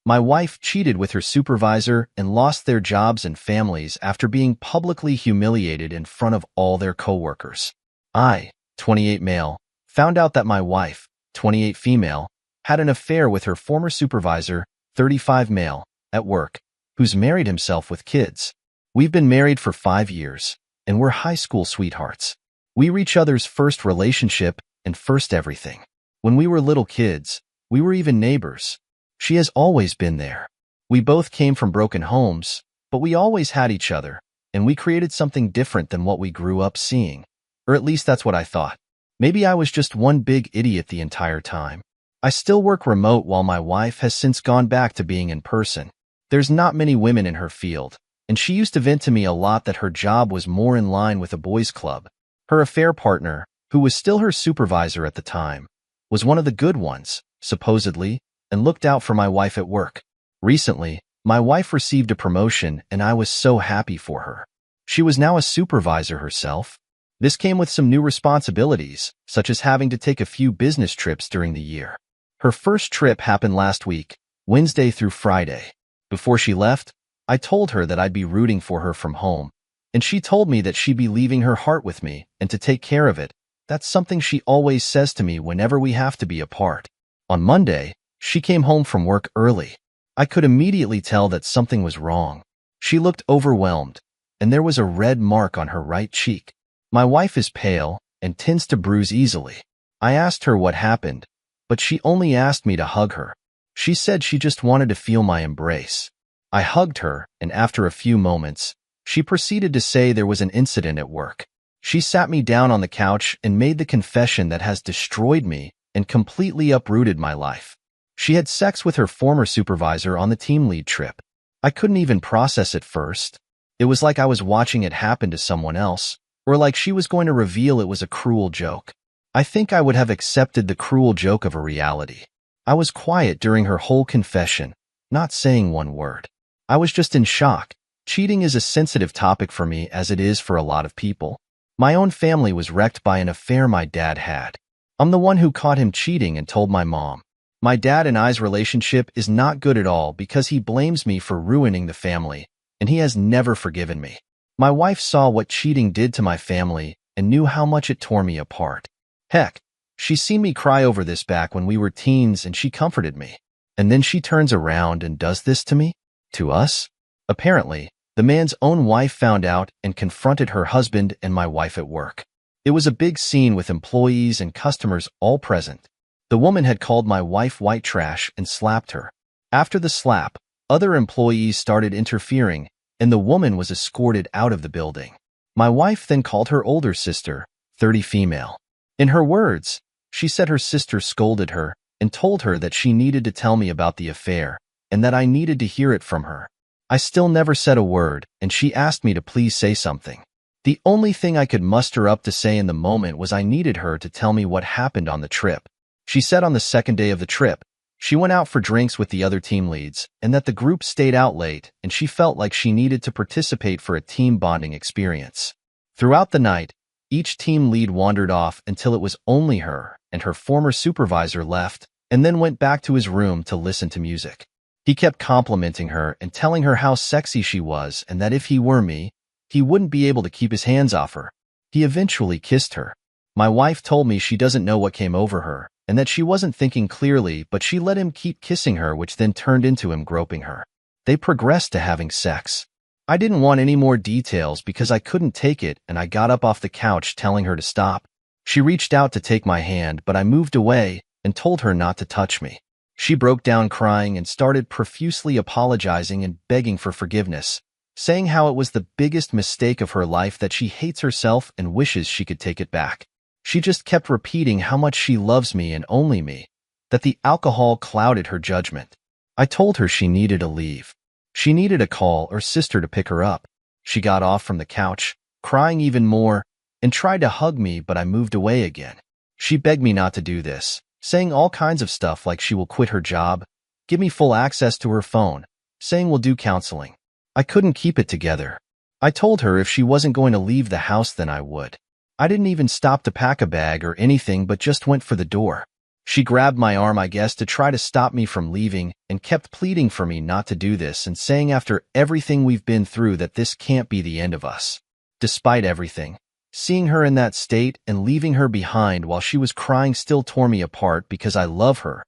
My wife cheated with her supervisor and lost their jobs and families after being publicly humiliated in front of all their coworkers. I, 28 male, found out that my wife, 28 female, had an affair with her former supervisor, 35 male, at work, who's married himself with kids. We've been married for 5 years, and we're high school sweethearts. We were each other's first relationship and first everything. When we were little kids, we were even neighbors. She has always been there. We both came from broken homes, but we always had each other, and we created something different than what we grew up seeing. Or at least that's what I thought. Maybe I was just one big idiot the entire time. I still work remote while my wife has since gone back to being in person. There's not many women in her field, and she used to vent to me a lot that her job was more in line with a boys' club. Her affair partner, who was still her supervisor at the time, was one of the good ones, supposedly, and looked out for my wife at work. Recently, my wife received a promotion and I was so happy for her. She was now a supervisor herself. This came with some new responsibilities, such as having to take a few business trips during the year. Her first trip happened last week, Wednesday through Friday. Before she left, I told her that I'd be rooting for her from home, and she told me that she'd be leaving her heart with me and to take care of it. That's something she always says to me whenever we have to be apart. On Monday, she came home from work early. I could immediately tell that something was wrong. She looked overwhelmed, and there was a red mark on her right cheek. My wife is pale and tends to bruise easily. I asked her what happened, but she only asked me to hug her. She said she just wanted to feel my embrace. I hugged her, and after a few moments, she proceeded to say there was an incident at work. She sat me down on the couch and made the confession that has destroyed me and completely uprooted my life. She had sex with her former supervisor on the team lead trip. I couldn't even process it first. It was like I was watching it happen to someone else, or like she was going to reveal it was a cruel joke. I think I would have accepted the cruel joke of a reality. I was quiet during her whole confession, not saying one word. I was just in shock. Cheating is a sensitive topic for me as it is for a lot of people. My own family was wrecked by an affair my dad had. I'm the one who caught him cheating and told my mom. My dad and I's relationship is not good at all because he blames me for ruining the family, and he has never forgiven me. My wife saw what cheating did to my family and knew how much it tore me apart. Heck, she's seen me cry over this back when we were teens and she comforted me. And then she turns around and does this to me? To us? Apparently, the man's own wife found out and confronted her husband and my wife at work. It was a big scene with employees and customers all present. The woman had called my wife white trash and slapped her. After the slap, other employees started interfering, and the woman was escorted out of the building. My wife then called her older sister, 30 female. In her words, she said her sister scolded her and told her that she needed to tell me about the affair and that I needed to hear it from her. I still never said a word, and she asked me to please say something. The only thing I could muster up to say in the moment was I needed her to tell me what happened on the trip. She said on the second day of the trip, she went out for drinks with the other team leads and that the group stayed out late and she felt like she needed to participate for a team bonding experience. Throughout the night, each team lead wandered off until it was only her and her former supervisor left and then went back to his room to listen to music. He kept complimenting her and telling her how sexy she was and that if he were me, he wouldn't be able to keep his hands off her. He eventually kissed her. My wife told me she doesn't know what came over her and that she wasn't thinking clearly, but she let him keep kissing her, which then turned into him groping her. They progressed to having sex. I didn't want any more details because I couldn't take it, and I got up off the couch telling her to stop. She reached out to take my hand, but I moved away and told her not to touch me. She broke down crying and started profusely apologizing and begging for forgiveness, saying how it was the biggest mistake of her life, that she hates herself and wishes she could take it back. She just kept repeating how much she loves me and only me, that the alcohol clouded her judgment. I told her she needed to leave. She needed a call or sister to pick her up. She got off from the couch, crying even more, and tried to hug me, but I moved away again. She begged me not to do this, saying all kinds of stuff like she will quit her job, give me full access to her phone, saying we'll do counseling. I couldn't keep it together. I told her if she wasn't going to leave the house then I would. I didn't even stop to pack a bag or anything but just went for the door. She grabbed my arm, I guess, to try to stop me from leaving and kept pleading for me not to do this and saying after everything we've been through that this can't be the end of us. Despite everything, seeing her in that state and leaving her behind while she was crying still tore me apart because I love her.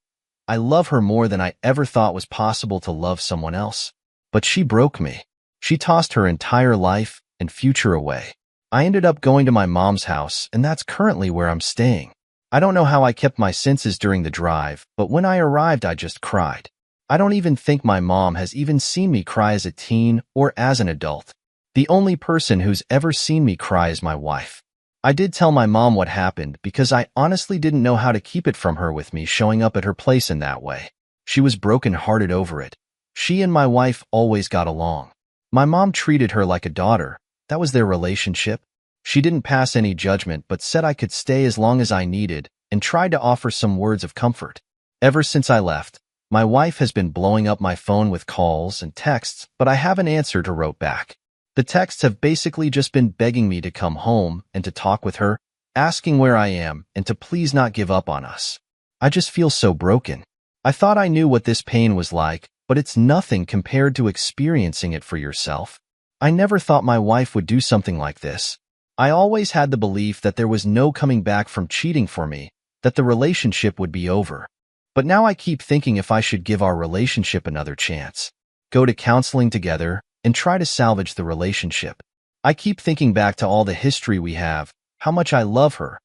I love her more than I ever thought was possible to love someone else. But she broke me. She tossed her entire life and future away. I ended up going to my mom's house, and that's currently where I'm staying. I don't know how I kept my senses during the drive, but when I arrived, I just cried. I don't even think my mom has even seen me cry as a teen or as an adult. The only person who's ever seen me cry is my wife. I did tell my mom what happened because I honestly didn't know how to keep it from her with me showing up at her place in that way. She was broken-hearted over it. She and my wife always got along. My mom treated her like a daughter. That was their relationship. She didn't pass any judgment but said I could stay as long as I needed and tried to offer some words of comfort. Ever since I left, my wife has been blowing up my phone with calls and texts, but I haven't answered or wrote back. The texts have basically just been begging me to come home and to talk with her, asking where I am and to please not give up on us. I just feel so broken. I thought I knew what this pain was like, but it's nothing compared to experiencing it for yourself. I never thought my wife would do something like this. I always had the belief that there was no coming back from cheating for me, that the relationship would be over. But now I keep thinking if I should give our relationship another chance, go to counseling together, and try to salvage the relationship. I keep thinking back to all the history we have, how much I love her,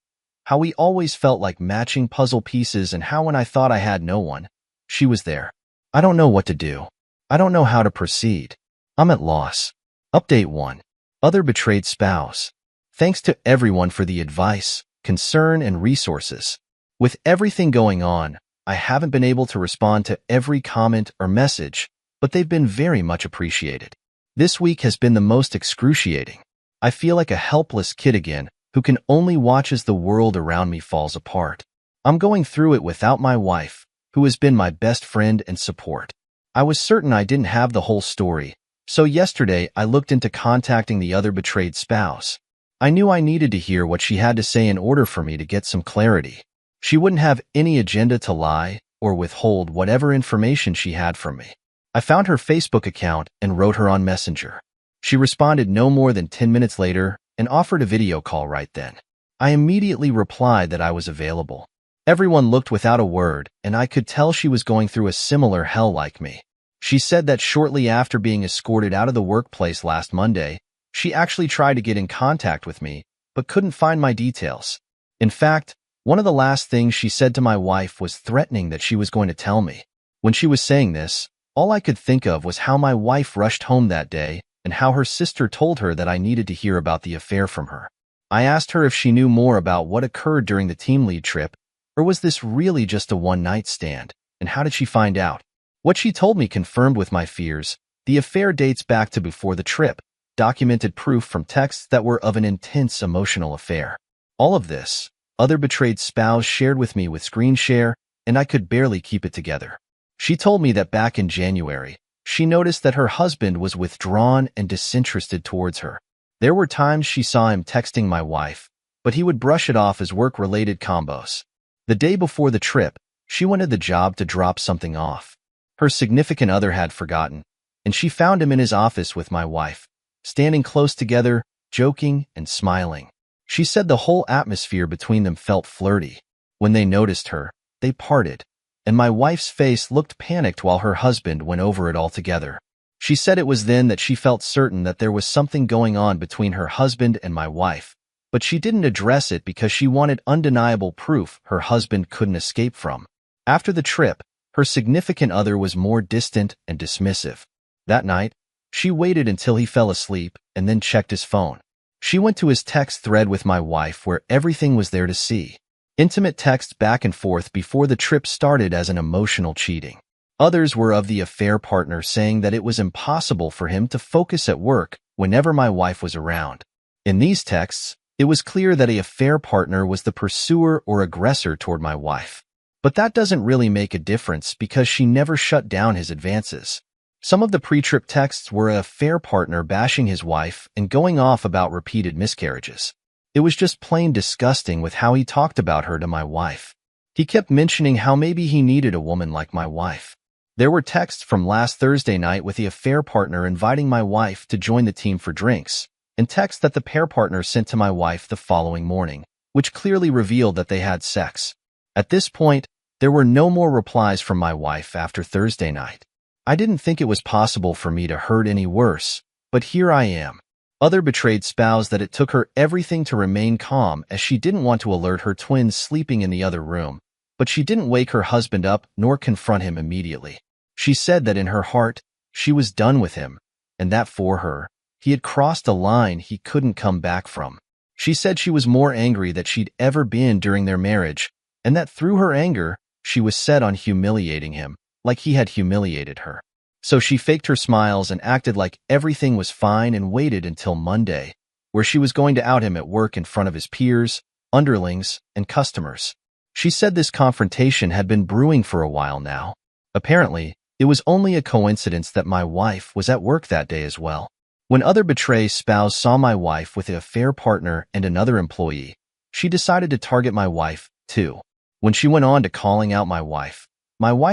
how we always felt like matching puzzle pieces, and how when I thought I had no one, she was there. I don't know what to do. I don't know how to proceed. I'm at loss. Update 1. Other betrayed spouse. Thanks to everyone for the advice, concern, and resources. With everything going on, I haven't been able to respond to every comment or message, but they've been very much appreciated. This week has been the most excruciating. I feel like a helpless kid again, who can only watch as the world around me falls apart. I'm going through it without my wife, who has been my best friend and support. I was certain I didn't have the whole story, so yesterday I looked into contacting the other betrayed spouse. I knew I needed to hear what she had to say in order for me to get some clarity. She wouldn't have any agenda to lie or withhold whatever information she had from me. I found her Facebook account and wrote her on Messenger. She responded no more than 10 minutes later and offered a video call right then. I immediately replied that I was available. Everyone looked without a word, and I could tell she was going through a similar hell like me. She said that shortly after being escorted out of the workplace last Monday, she actually tried to get in contact with me, but couldn't find my details. In fact, one of the last things she said to my wife was threatening that she was going to tell me. When she was saying this, all I could think of was how my wife rushed home that day and how her sister told her that I needed to hear about the affair from her. I asked her if she knew more about what occurred during the team lead trip, or was this really just a one-night stand, and how did she find out? What she told me confirmed with my fears. The affair dates back to before the trip, documented proof from texts that were of an intense emotional affair. All of this, other betrayed spouse shared with me with screen share, and I could barely keep it together. She told me that back in January, she noticed that her husband was withdrawn and disinterested towards her. There were times she saw him texting my wife, but he would brush it off as work-related combos. The day before the trip, she went to the job to drop something off. Her significant other had forgotten, and she found him in his office with my wife, standing close together, joking and smiling. She said the whole atmosphere between them felt flirty. When they noticed her, they parted, and my wife's face looked panicked while her husband went over it all together. She said it was then that she felt certain that there was something going on between her husband and my wife, but she didn't address it because she wanted undeniable proof her husband couldn't escape from. After the trip, her significant other was more distant and dismissive. That night, she waited until he fell asleep and then checked his phone. She went to his text thread with my wife where everything was there to see. Intimate texts back and forth before the trip started as an emotional cheating. Others were of the affair partner saying that it was impossible for him to focus at work whenever my wife was around. In these texts, it was clear that a affair partner was the pursuer or aggressor toward my wife. But that doesn't really make a difference because she never shut down his advances. Some of the pre-trip texts were an affair partner bashing his wife and going off about repeated miscarriages. It was just plain disgusting with how he talked about her to my wife. He kept mentioning how maybe he needed a woman like my wife. There were texts from last Thursday night with the affair partner inviting my wife to join the team for drinks, and texts that the pair partner sent to my wife the following morning, which clearly revealed that they had sex. At this point, there were no more replies from my wife after Thursday night. I didn't think it was possible for me to hurt any worse, but here I am. Other betrayed spouse that it took her everything to remain calm as she didn't want to alert her twins sleeping in the other room, but she didn't wake her husband up nor confront him immediately. She said that in her heart, she was done with him, and that for her, he had crossed a line he couldn't come back from. She said she was more angry than she'd ever been during their marriage, and that through her anger, she was set on humiliating him, like he had humiliated her. So she faked her smiles and acted like everything was fine and waited until Monday, where she was going to out him at work in front of his peers, underlings, and customers. She said this confrontation had been brewing for a while now. Apparently, it was only a coincidence that my wife was at work that day as well. When other betrayed spouse saw my wife with an affair partner and another employee, she decided to target my wife, too. When she went on to calling out my wife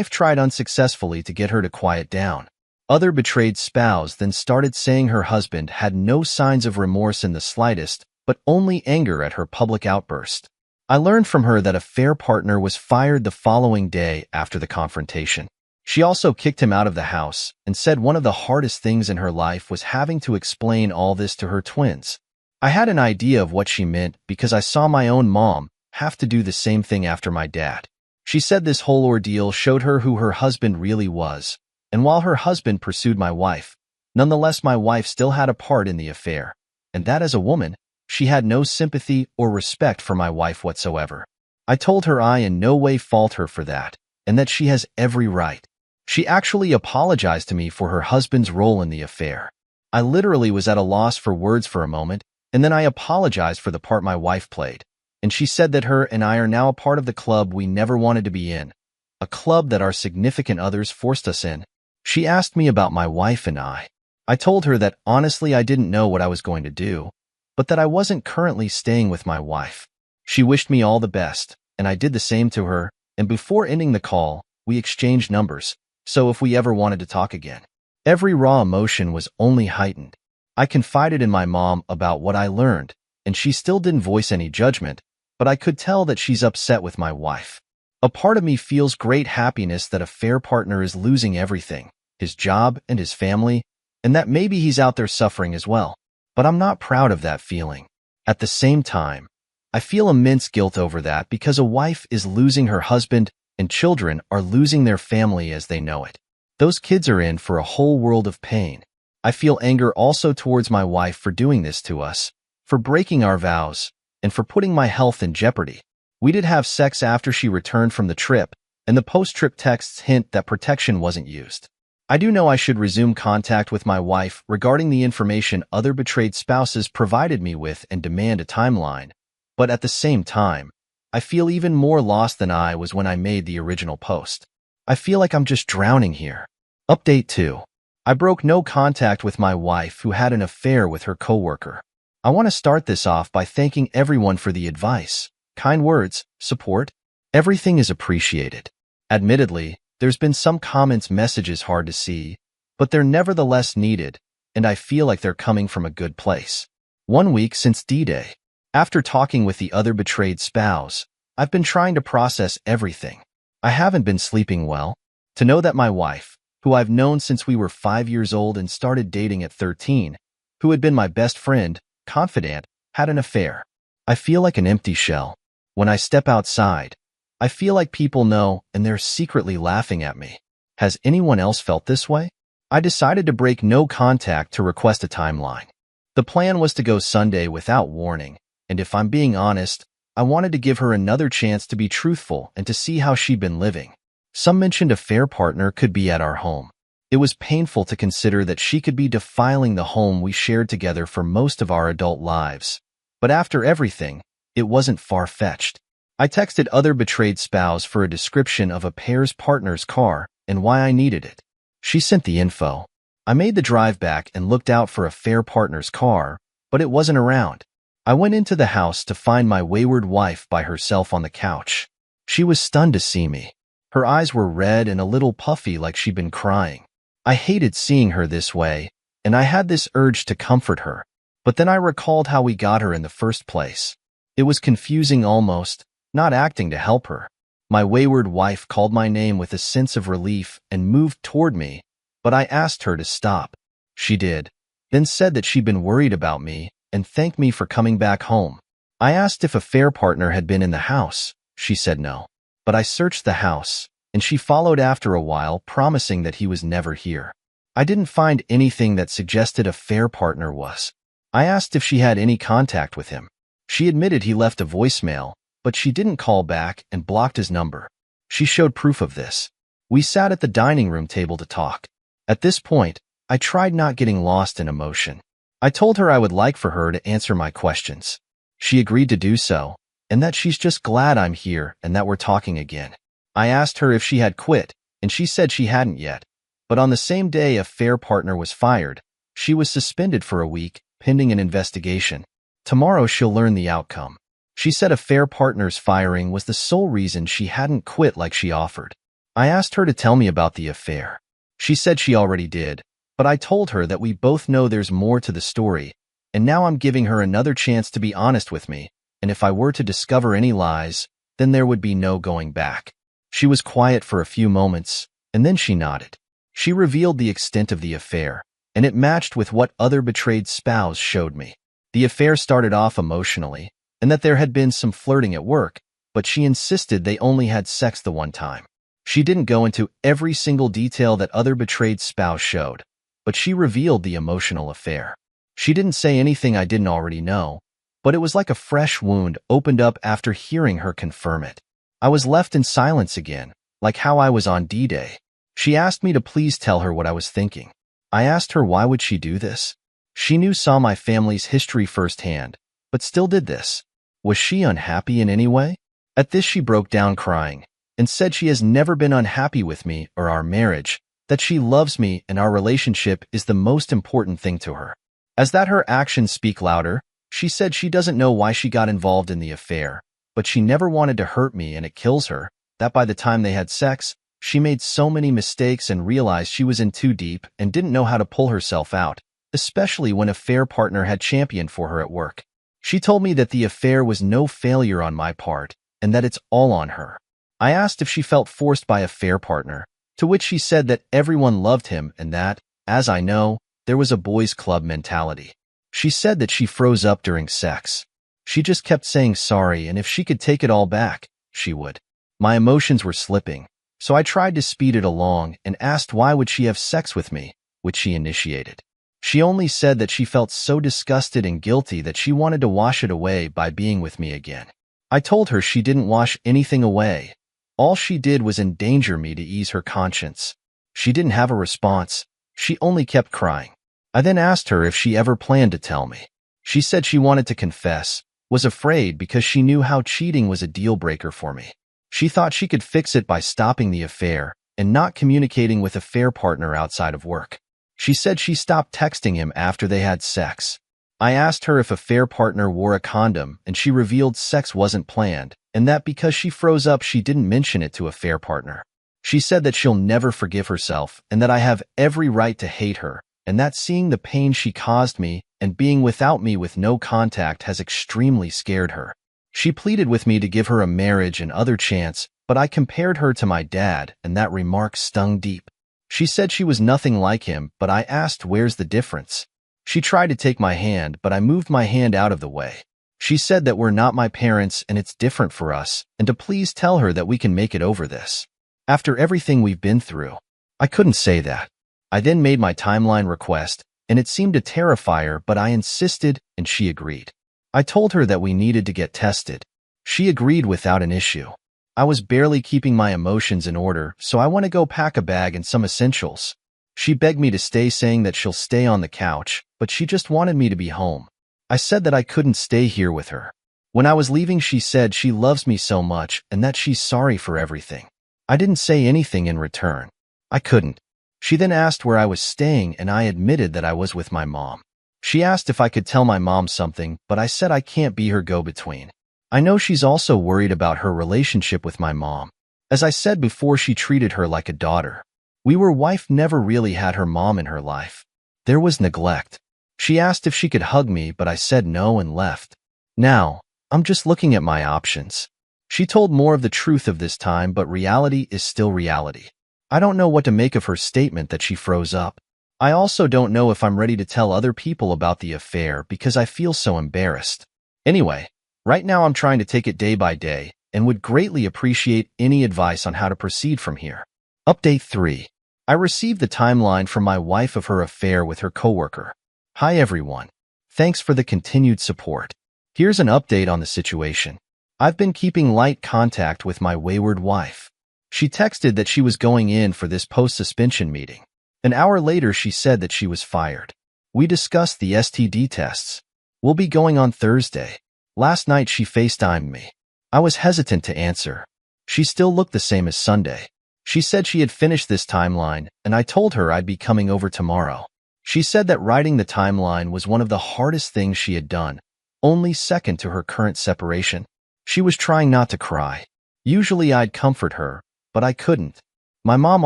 tried unsuccessfully to get her to quiet down. Other betrayed spouse then started saying her husband had no signs of remorse in the slightest, but only anger at her public outburst. I learned from her that affair partner was fired the following day after the confrontation. She also kicked him out of the house and said one of the hardest things in her life was having to explain all this to her twins. I had an idea of what she meant because I saw my own mom have to do the same thing after my dad. She said this whole ordeal showed her who her husband really was, and while her husband pursued my wife, nonetheless my wife still had a part in the affair, and that as a woman, she had no sympathy or respect for my wife whatsoever. I told her I in no way fault her for that, and that she has every right. She actually apologized to me for her husband's role in the affair. I literally was at a loss for words for a moment, and then I apologized for the part my wife played. And she said that her and I are now a part of the club we never wanted to be in, a club that our significant others forced us in. She asked me about my wife and I. I told her that honestly I didn't know what I was going to do, but that I wasn't currently staying with my wife. She wished me all the best, and I did the same to her, and before ending the call, we exchanged numbers, so if we ever wanted to talk again. Every raw emotion was only heightened. I confided in my mom about what I learned, and she still didn't voice any judgment, but I could tell that she's upset with my wife. A part of me feels great happiness that a affair partner is losing everything, his job and his family, and that maybe he's out there suffering as well. But I'm not proud of that feeling. At the same time, I feel immense guilt over that because a wife is losing her husband and children are losing their family as they know it. Those kids are in for a whole world of pain. I feel anger also towards my wife for doing this to us, for breaking our vows, and for putting my health in jeopardy. We did have sex after she returned from the trip, and the post-trip texts hint that protection wasn't used. I do know I should resume contact with my wife regarding the information other betrayed spouses provided me with and demand a timeline, but at the same time, I feel even more lost than I was when I made the original post. I feel like I'm just drowning here. Update 2. I broke no contact with my wife who had an affair with her coworker. I want to start this off by thanking everyone for the advice, kind words, support. Everything is appreciated. Admittedly, there's been some comments messages hard to see, but they're nevertheless needed, and I feel like they're coming from a good place. 1 week since D-Day. After talking with the other betrayed spouse, I've been trying to process everything. I haven't been sleeping well. To know that my wife, who I've known since we were 5 years old and started dating at 13, who had been my best friend, confidant, had an affair. I feel like an empty shell. When I step outside, I feel like people know and they're secretly laughing at me. Has anyone else felt this way? I decided to break no contact to request a timeline. The plan was to go Sunday without warning, and if I'm being honest, I wanted to give her another chance to be truthful and to see how she'd been living. Some mentioned a affair partner could be at our home. It was painful to consider that she could be defiling the home we shared together for most of our adult lives. But after everything, it wasn't far-fetched. I texted other betrayed spouse for a description of a pair's partner's car and why I needed it. She sent the info. I made the drive back and looked out for a affair partner's car, but it wasn't around. I went into the house to find my wayward wife by herself on the couch. She was stunned to see me. Her eyes were red and a little puffy like she'd been crying. I hated seeing her this way, and I had this urge to comfort her. But then I recalled how we got her in the first place. It was confusing almost, not acting to help her. My wayward wife called my name with a sense of relief and moved toward me, but I asked her to stop. She did, then said that she'd been worried about me and thanked me for coming back home. I asked if a fair partner had been in the house. She said no. But I searched the house, and she followed after a while, promising that he was never here. I didn't find anything that suggested a fair partner was. I asked if she had any contact with him. She admitted he left a voicemail, but she didn't call back and blocked his number. She showed proof of this. We sat at the dining room table to talk. At this point, I tried not getting lost in emotion. I told her I would like for her to answer my questions. She agreed to do so, and that she's just glad I'm here and that we're talking again. I asked her if she had quit, and she said she hadn't yet. But on the same day a fair partner was fired, she was suspended for a week, pending an investigation. Tomorrow she'll learn the outcome. She said a fair partner's firing was the sole reason she hadn't quit like she offered. I asked her to tell me about the affair. She said she already did, but I told her that we both know there's more to the story, and now I'm giving her another chance to be honest with me, and if I were to discover any lies, then there would be no going back. She was quiet for a few moments, and then she nodded. She revealed the extent of the affair, and it matched with what other betrayed spouse showed me. The affair started off emotionally, and that there had been some flirting at work, but she insisted they only had sex the one time. She didn't go into every single detail that other betrayed spouse showed, but she revealed the emotional affair. She didn't say anything I didn't already know, but it was like a fresh wound opened up after hearing her confirm it. I was left in silence again, like how I was on D-Day. She asked me to please tell her what I was thinking. I asked her why would she do this. She saw my family's history firsthand, but still did this. Was she unhappy in any way? At this she broke down crying, and said she has never been unhappy with me or our marriage, that she loves me and our relationship is the most important thing to her. As that her actions speak louder, she said she doesn't know why she got involved in the affair, but she never wanted to hurt me and it kills her, that by the time they had sex, she made so many mistakes and realized she was in too deep and didn't know how to pull herself out, especially when a fair partner had championed for her at work. She told me that the affair was no failure on my part and that it's all on her. I asked if she felt forced by a fair partner, to which she said that everyone loved him and that, as I know, there was a boys' club mentality. She said that she froze up during sex. She just kept saying sorry, and if she could take it all back, she would. My emotions were slipping, so I tried to speed it along and asked why would she have sex with me, which she initiated. She only said that she felt so disgusted and guilty that she wanted to wash it away by being with me again. I told her she didn't wash anything away. All she did was endanger me to ease her conscience. She didn't have a response. She only kept crying. I then asked her if she ever planned to tell me. She said she wanted to confess, was afraid because she knew how cheating was a deal breaker for me. She thought she could fix it by stopping the affair and not communicating with a fair partner outside of work. She said she stopped texting him after they had sex. I asked her if a fair partner wore a condom, and she revealed sex wasn't planned, and that because she froze up she didn't mention it to a fair partner. She said that she'll never forgive herself and that I have every right to hate her, and that seeing the pain she caused me and being without me with no contact has extremely scared her. She pleaded with me to give her a marriage and other chance, but I compared her to my dad, and that remark stung deep. She said she was nothing like him, but I asked where's the difference. She tried to take my hand, but I moved my hand out of the way. She said that we're not my parents and it's different for us, and to please tell her that we can make it over this. After everything we've been through, I couldn't say that. I then made my timeline request, and it seemed to terrify her, but I insisted, and she agreed. I told her that we needed to get tested. She agreed without an issue. I was barely keeping my emotions in order, so I want to go pack a bag and some essentials. She begged me to stay, saying that she'll stay on the couch, but she just wanted me to be home. I said that I couldn't stay here with her. When I was leaving, she said she loves me so much and that she's sorry for everything. I didn't say anything in return. I couldn't. She then asked where I was staying, and I admitted that I was with my mom. She asked if I could tell my mom something, but I said I can't be her go-between. I know she's also worried about her relationship with my mom. As I said before, she treated her like a daughter. Wife never really had her mom in her life. There was neglect. She asked if she could hug me, but I said no and left. Now, I'm just looking at my options. She told more of the truth of this time, but reality is still reality. I don't know what to make of her statement that she froze up. I also don't know if I'm ready to tell other people about the affair because I feel so embarrassed. Anyway, right now I'm trying to take it day by day and would greatly appreciate any advice on how to proceed from here. Update 3. I received the timeline from my wife of her affair with her coworker. Hi everyone. Thanks for the continued support. Here's an update on the situation. I've been keeping light contact with my wayward wife. She texted that she was going in for this post-suspension meeting. An hour later, she said that she was fired. We discussed the STD tests. We'll be going on Thursday. Last night, she FaceTimed me. I was hesitant to answer. She still looked the same as Sunday. She said she had finished this timeline, and I told her I'd be coming over tomorrow. She said that writing the timeline was one of the hardest things she had done, only second to her current separation. She was trying not to cry. Usually I'd comfort her, but I couldn't. My mom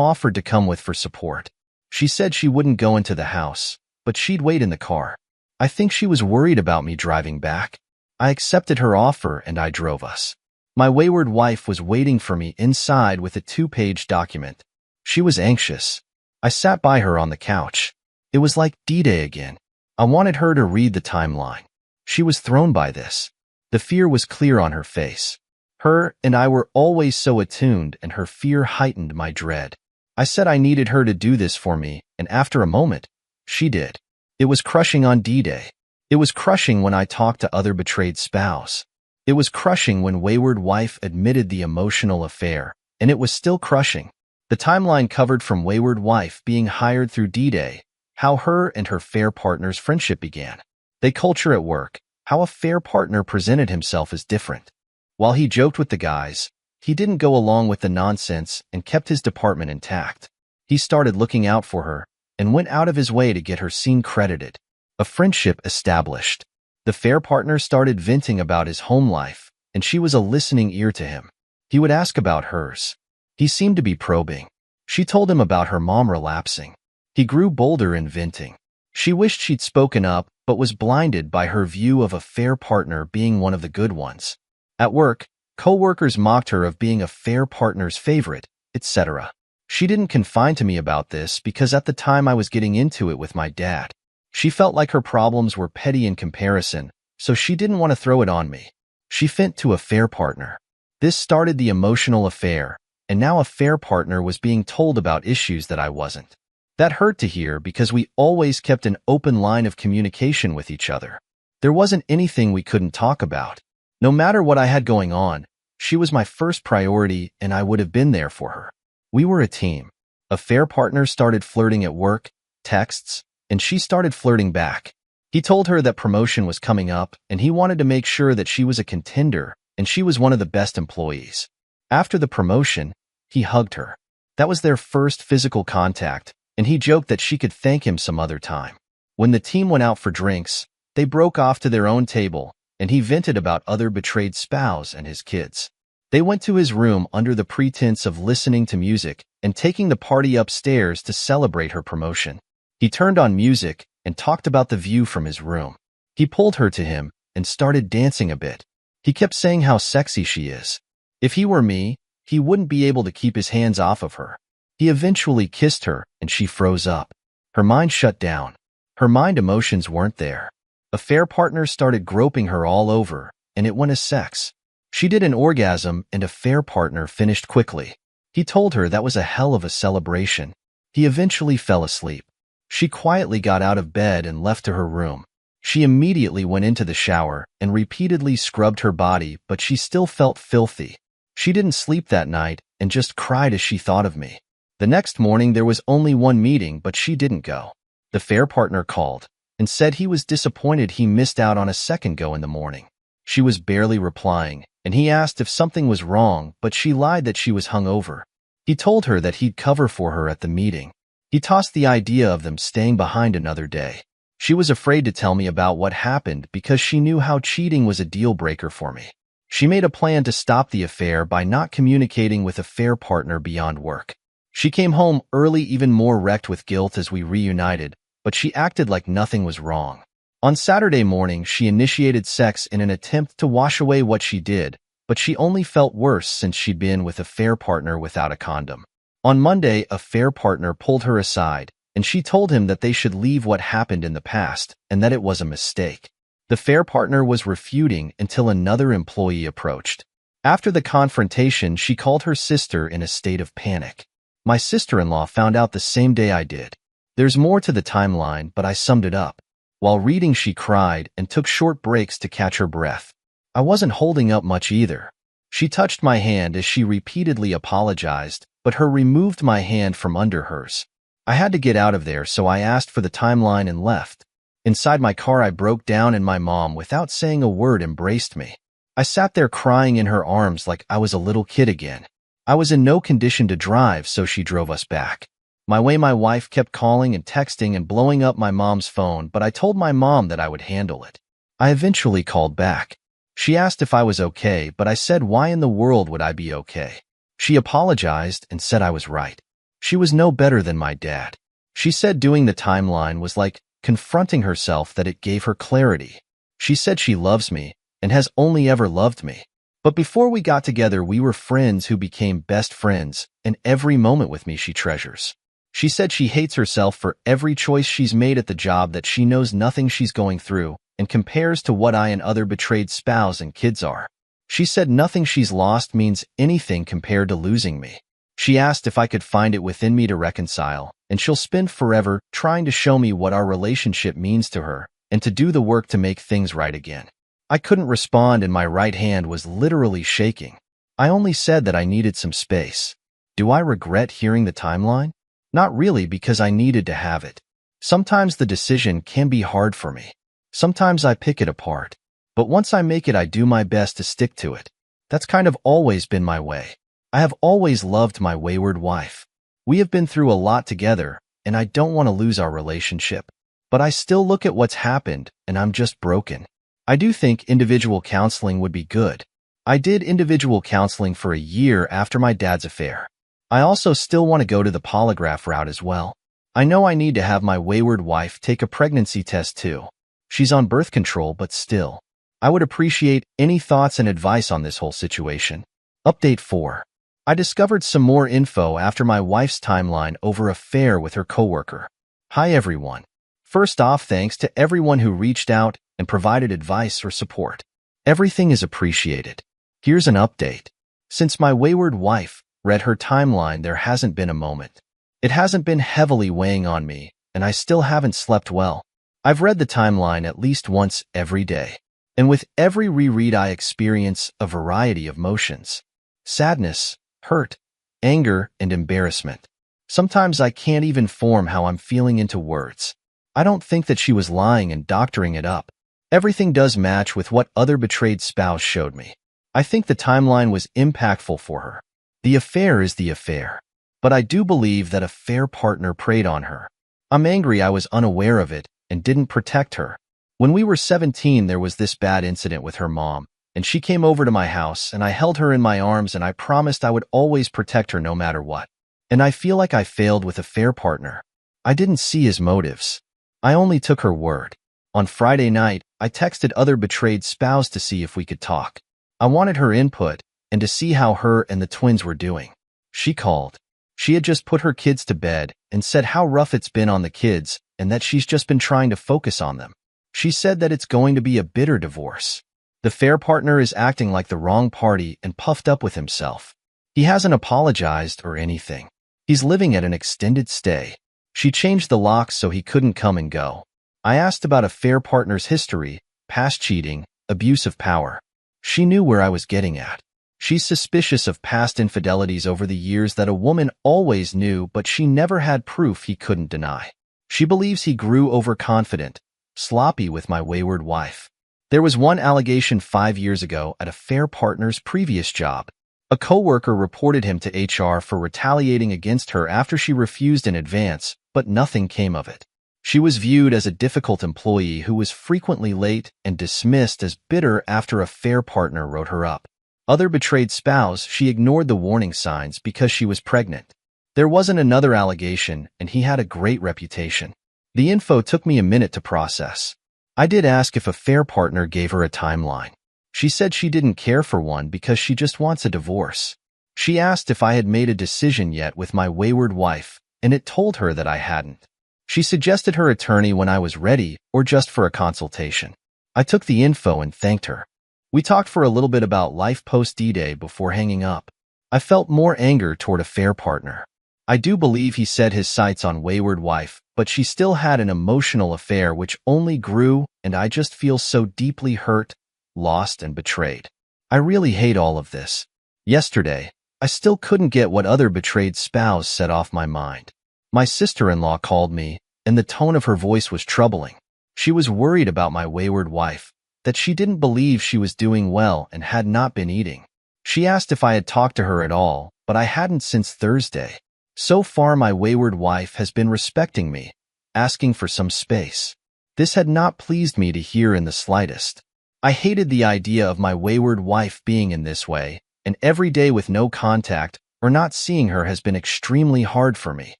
offered to come with for support. She said she wouldn't go into the house, but she'd wait in the car. I think she was worried about me driving back. I accepted her offer and I drove us. My wayward wife was waiting for me inside with a 2-page document. She was anxious. I sat by her on the couch. It was like D-Day again. I wanted her to read the timeline. She was thrown by this. The fear was clear on her face. Her and I were always so attuned, and her fear heightened my dread. I said I needed her to do this for me, and after a moment, she did. It was crushing on D-Day. It was crushing when I talked to other betrayed spouse. It was crushing when wayward wife admitted the emotional affair, and it was still crushing. The timeline covered from wayward wife being hired through D-Day, how her and her fair partner's friendship began. The culture at work, how a fair partner presented himself as different. While he joked with the guys, he didn't go along with the nonsense and kept his department intact. He started looking out for her and went out of his way to get her scene credited. A friendship established. The fair partner started venting about his home life, and she was a listening ear to him. He would ask about hers. He seemed to be probing. She told him about her mom relapsing. He grew bolder in venting. She wished she'd spoken up, but was blinded by her view of a fair partner being one of the good ones. At work, co-workers mocked her of being a fair partner's favorite, etc. She didn't confide to me about this because at the time I was getting into it with my dad. She felt like her problems were petty in comparison, so she didn't want to throw it on me. She went to a fair partner. This started the emotional affair, and now a fair partner was being told about issues that I wasn't. That hurt to hear because we always kept an open line of communication with each other. There wasn't anything we couldn't talk about. No matter what I had going on, she was my first priority and I would have been there for her. We were a team. A fair partner started flirting at work, texts, and she started flirting back. He told her that promotion was coming up and he wanted to make sure that she was a contender and she was one of the best employees. After the promotion, he hugged her. That was their first physical contact, and he joked that she could thank him some other time. When the team went out for drinks, they broke off to their own table, and he vented about other betrayed spouse and his kids. They went to his room under the pretense of listening to music and taking the party upstairs to celebrate her promotion. He turned on music and talked about the view from his room. He pulled her to him and started dancing a bit. He kept saying how sexy she is. If he were me, he wouldn't be able to keep his hands off of her. He eventually kissed her and she froze up. Her mind shut down. Her mind emotions weren't there. A fair partner started groping her all over, and it went as sex. She did an orgasm, and a fair partner finished quickly. He told her that was a hell of a celebration. He eventually fell asleep. She quietly got out of bed and left to her room. She immediately went into the shower and repeatedly scrubbed her body, but she still felt filthy. She didn't sleep that night and just cried as she thought of me. The next morning there was only one meeting, but she didn't go. The fair partner called and said he was disappointed he missed out on a second go in the morning. She was barely replying, and he asked if something was wrong, but she lied that she was hungover. He told her that he'd cover for her at the meeting. He tossed the idea of them staying behind another day. She was afraid to tell me about what happened because she knew how cheating was a deal breaker for me. She made a plan to stop the affair by not communicating with affair partner beyond work. She came home early, even more wrecked with guilt as we reunited, but she acted like nothing was wrong. On Saturday morning, she initiated sex in an attempt to wash away what she did, but she only felt worse since she'd been with affair partner without a condom. On Monday, affair partner pulled her aside, and she told him that they should leave what happened in the past and that it was a mistake. The affair partner was refuting until another employee approached. After the confrontation, she called her sister in a state of panic. My sister-in-law found out the same day I did. There's more to the timeline, but I summed it up. While reading, she cried and took short breaks to catch her breath. I wasn't holding up much either. She touched my hand as she repeatedly apologized, but her removed my hand from under hers. I had to get out of there, so I asked for the timeline and left. Inside my car, I broke down and my mom, without saying a word, embraced me. I sat there crying in her arms like I was a little kid again. I was in no condition to drive, so she drove us back. My wife kept calling and texting and blowing up my mom's phone, but I told my mom that I would handle it. I eventually called back. She asked if I was okay, but I said why in the world would I be okay? She apologized and said I was right. She was no better than my dad. She said doing the timeline was like confronting herself, that it gave her clarity. She said she loves me and has only ever loved me. But before we got together, we were friends who became best friends, and every moment with me she treasures. She said she hates herself for every choice she's made at the job, that she knows nothing she's going through, and compares to what I and other betrayed spouse and kids are. She said nothing she's lost means anything compared to losing me. She asked if I could find it within me to reconcile, and she'll spend forever trying to show me what our relationship means to her, and to do the work to make things right again. I couldn't respond, and my right hand was literally shaking. I only said that I needed some space. Do I regret hearing the timeline? Not really, because I needed to have it. Sometimes the decision can be hard for me. Sometimes I pick it apart. But once I make it, I do my best to stick to it. That's kind of always been my way. I have always loved my wayward wife. We have been through a lot together, and I don't want to lose our relationship. But I still look at what's happened, and I'm just broken. I do think individual counseling would be good. I did individual counseling for a year after my dad's affair. I also still want to go to the polygraph route as well. I know I need to have my wayward wife take a pregnancy test too. She's on birth control, but still. I would appreciate any thoughts and advice on this whole situation. Update 4. I discovered some more info after my wife's timeline over affair with her coworker. Hi everyone. First off, thanks to everyone who reached out and provided advice or support. Everything is appreciated. Here's an update. Since my wayward wife read her timeline, there hasn't been a moment. It hasn't been heavily weighing on me, and I still haven't slept well. I've read the timeline at least once every day, and with every reread I experience a variety of emotions. Sadness, hurt, anger, and embarrassment. Sometimes I can't even form how I'm feeling into words. I don't think that she was lying and doctoring it up. Everything does match with what other betrayed spouse showed me. I think the timeline was impactful for her. The affair is the affair. But I do believe that a fair partner preyed on her. I'm angry I was unaware of it and didn't protect her. When we were 17, there was this bad incident with her mom, and she came over to my house, and I held her in my arms, and I promised I would always protect her no matter what. And I feel like I failed with a fair partner. I didn't see his motives. I only took her word. On Friday night, I texted other betrayed spouse to see if we could talk. I wanted her input and to see how her and the twins were doing. She called. She had just put her kids to bed and said how rough it's been on the kids and that she's just been trying to focus on them. She said that it's going to be a bitter divorce. The fair partner is acting like the wrong party and puffed up with himself. He hasn't apologized or anything. He's living at an extended stay. She changed the locks so he couldn't come and go. I asked about a fair partner's history, past cheating, abuse of power. She knew where I was getting at. She's suspicious of past infidelities over the years that a woman always knew, but she never had proof he couldn't deny. She believes he grew overconfident, sloppy with my wayward wife. There was one allegation 5 years ago at a fair partner's previous job. A coworker reported him to HR for retaliating against her after she refused in advance, but nothing came of it. She was viewed as a difficult employee who was frequently late and dismissed as bitter after a fair partner wrote her up. Other betrayed spouse, she ignored the warning signs because she was pregnant. There wasn't another allegation, and he had a great reputation. The info took me a minute to process. I did ask if a fair partner gave her a timeline. She said she didn't care for one because she just wants a divorce. She asked if I had made a decision yet with my wayward wife, and it told her that I hadn't. She suggested her attorney when I was ready or just for a consultation. I took the info and thanked her. We talked for a little bit about life post-D-Day before hanging up. I felt more anger toward a fair partner. I do believe he set his sights on wayward wife, but she still had an emotional affair which only grew, and I just feel so deeply hurt, lost, and betrayed. I really hate all of this. Yesterday, I still couldn't get what other betrayed spouse said off my mind. My sister-in-law called me, and the tone of her voice was troubling. She was worried about my wayward wife, that she didn't believe she was doing well and had not been eating. She asked if I had talked to her at all, but I hadn't since Thursday. So far, my wayward wife has been respecting me, asking for some space. This had not pleased me to hear in the slightest. I hated the idea of my wayward wife being in this way, and every day with no contact or not seeing her has been extremely hard for me.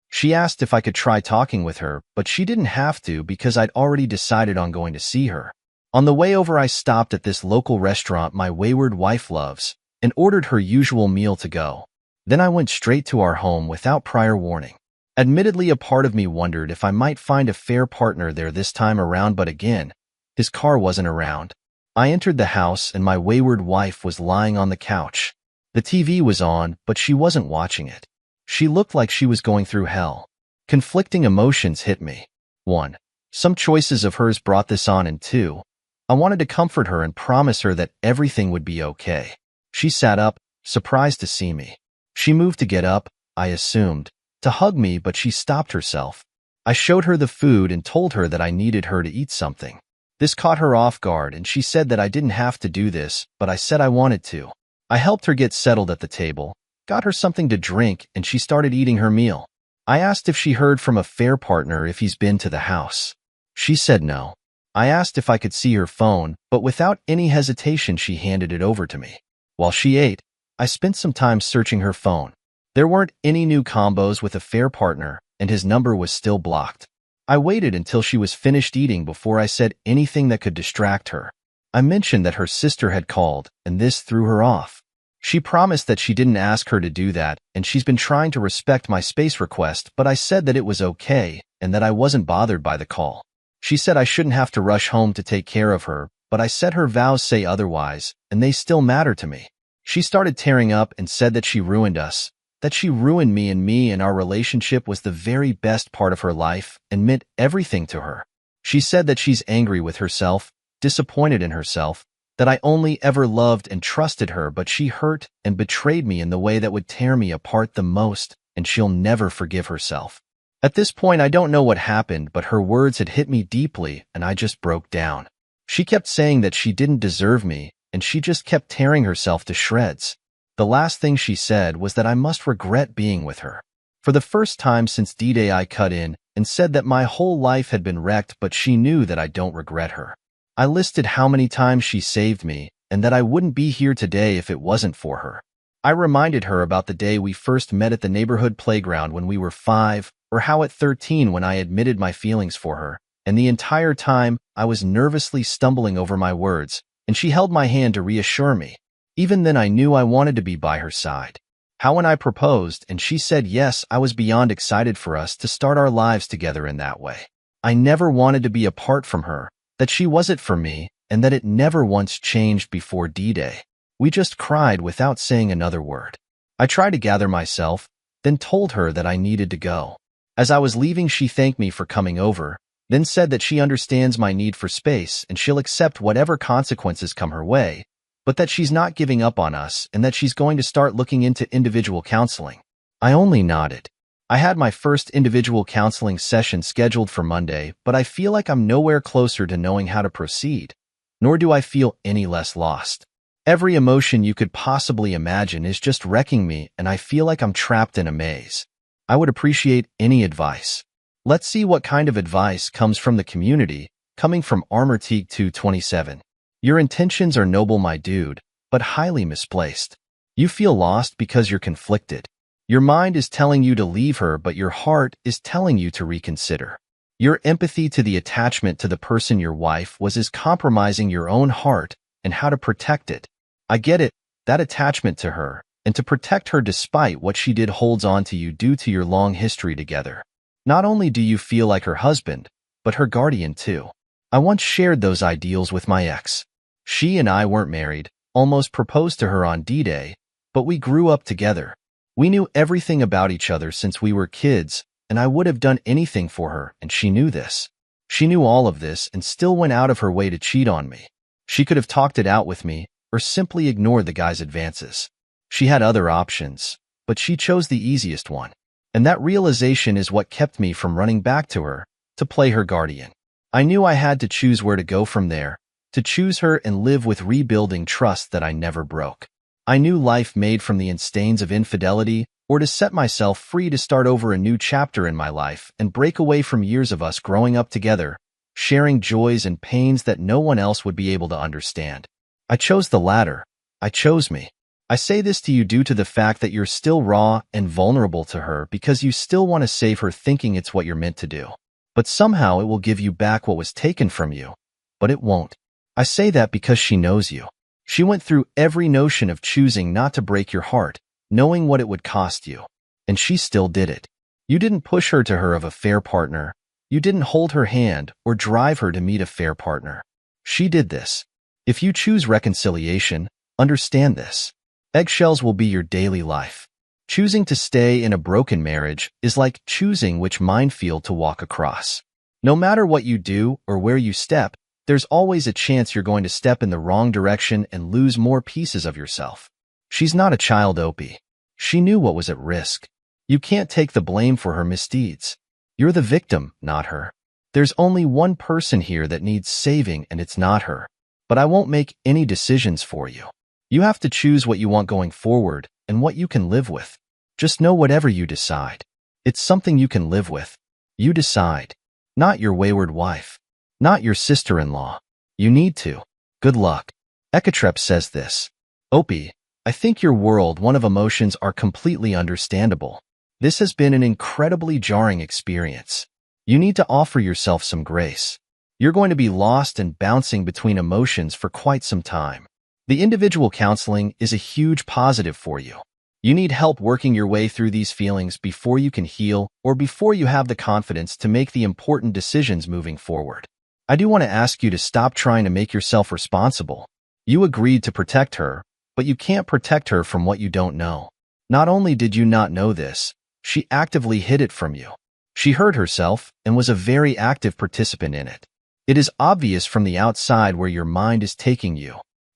She asked if I could try talking with her, but she didn't have to because I'd already decided on going to see her. On the way over, I stopped at this local restaurant my wayward wife loves and ordered her usual meal to go. Then I went straight to our home without prior warning. Admittedly, a part of me wondered if I might find a fair partner there this time around, but again, his car wasn't around. I entered the house and my wayward wife was lying on the couch. The TV was on, but she wasn't watching it. She looked like she was going through hell. Conflicting emotions hit me. 1. Some choices of hers brought this on, and 2. I wanted to comfort her and promise her that everything would be okay. She sat up, surprised to see me. She moved to get up, I assumed, to hug me, but she stopped herself. I showed her the food and told her that I needed her to eat something. This caught her off guard, and she said that I didn't have to do this, but I said I wanted to. I helped her get settled at the table, got her something to drink, and she started eating her meal. I asked if she heard from a fair partner if he's been to the house. She said no. I asked if I could see her phone, but without any hesitation she handed it over to me. While she ate, I spent some time searching her phone. There weren't any new combos with a fair partner, and his number was still blocked. I waited until she was finished eating before I said anything that could distract her. I mentioned that her sister had called, and this threw her off. She promised that she didn't ask her to do that, and she's been trying to respect my space request, but I said that it was okay, and that I wasn't bothered by the call. She said I shouldn't have to rush home to take care of her, but I said her vows say otherwise, and they still matter to me. She started tearing up and said that she ruined us, that she ruined me and our relationship was the very best part of her life and meant everything to her. She said that she's angry with herself, disappointed in herself, that I only ever loved and trusted her, but she hurt and betrayed me in the way that would tear me apart the most, and she'll never forgive herself. At this point, I don't know what happened, but her words had hit me deeply and I just broke down. She kept saying that she didn't deserve me, and she just kept tearing herself to shreds. The last thing she said was that I must regret being with her. For the first time since D-Day, I cut in and said that my whole life had been wrecked, but she knew that I don't regret her. I listed how many times she saved me and that I wouldn't be here today if it wasn't for her. I reminded her about the day we first met at the neighborhood playground when we were 5, or how at 13 when I admitted my feelings for her, and the entire time I was nervously stumbling over my words, and she held my hand to reassure me. Even then I knew I wanted to be by her side. How when I proposed and she said yes, I was beyond excited for us to start our lives together in that way. I never wanted to be apart from her, that she was it for me, and that it never once changed before D-Day. We just cried without saying another word. I tried to gather myself, then told her that I needed to go. As I was leaving, she thanked me for coming over, then said that she understands my need for space and she'll accept whatever consequences come her way, but that she's not giving up on us and that she's going to start looking into individual counseling. I only nodded. I had my first individual counseling session scheduled for Monday, but I feel like I'm nowhere closer to knowing how to proceed, nor do I feel any less lost. Every emotion you could possibly imagine is just wrecking me, and I feel like I'm trapped in a maze. I would appreciate any advice. Let's see what kind of advice comes from the community, coming from Armorteak 227. Your intentions are noble, my dude, but highly misplaced. You feel lost because you're conflicted. Your mind is telling you to leave her, but your heart is telling you to reconsider. Your empathy to the attachment to the person your wife was is compromising your own heart and how to protect it. I get it, that attachment to her, and to protect her despite what she did holds on to you due to your long history together. Not only do you feel like her husband, but her guardian too. I once shared those ideals with my ex. She and I weren't married, almost proposed to her on D-Day, but we grew up together. We knew everything about each other since we were kids, and I would have done anything for her, and she knew this. She knew all of this and still went out of her way to cheat on me. She could have talked it out with me, or simply ignored the guy's advances. She had other options, but she chose the easiest one. And that realization is what kept me from running back to her, to play her guardian. I knew I had to choose where to go from there, to choose her and live with rebuilding trust that I never broke. I knew life made from the stains of infidelity, or to set myself free to start over a new chapter in my life and break away from years of us growing up together, sharing joys and pains that no one else would be able to understand. I chose the latter. I chose me. I say this to you due to the fact that you're still raw and vulnerable to her because you still want to save her, thinking it's what you're meant to do. But somehow it will give you back what was taken from you. But it won't. I say that because she knows you. She went through every notion of choosing not to break your heart, knowing what it would cost you. And she still did it. You didn't push her to her of a fair partner. You didn't hold her hand or drive her to meet a fair partner. She did this. If you choose reconciliation, understand this. Eggshells will be your daily life. Choosing to stay in a broken marriage is like choosing which minefield to walk across. No matter what you do or where you step, there's always a chance you're going to step in the wrong direction and lose more pieces of yourself. She's not a child, Opie. She knew what was at risk. You can't take the blame for her misdeeds. You're the victim, not her. There's only one person here that needs saving, and it's not her. But I won't make any decisions for you. You have to choose what you want going forward and what you can live with. Just know whatever you decide, it's something you can live with. You decide. Not your wayward wife. Not your sister-in-law. You need to. Good luck. Ekatrep says this. Opie, I think your world one of emotions are completely understandable. This has been an incredibly jarring experience. You need to offer yourself some grace. You're going to be lost and bouncing between emotions for quite some time. The individual counseling is a huge positive for you. You need help working your way through these feelings before you can heal or before you have the confidence to make the important decisions moving forward. I do want to ask you to stop trying to make yourself responsible. You agreed to protect her, but you can't protect her from what you don't know. Not only did you not know this, she actively hid it from you. She hurt herself and was a very active participant in it. It is obvious from the outside where your mind is taking you.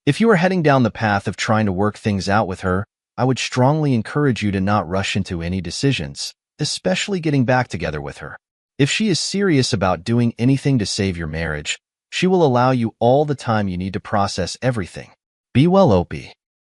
If you are heading down the path of trying to work things out with her, I would strongly encourage you to not rush into any decisions, especially getting back together with her. If she is serious about doing anything to save your marriage, she will allow you all the time you need to process everything. Be well, Opie.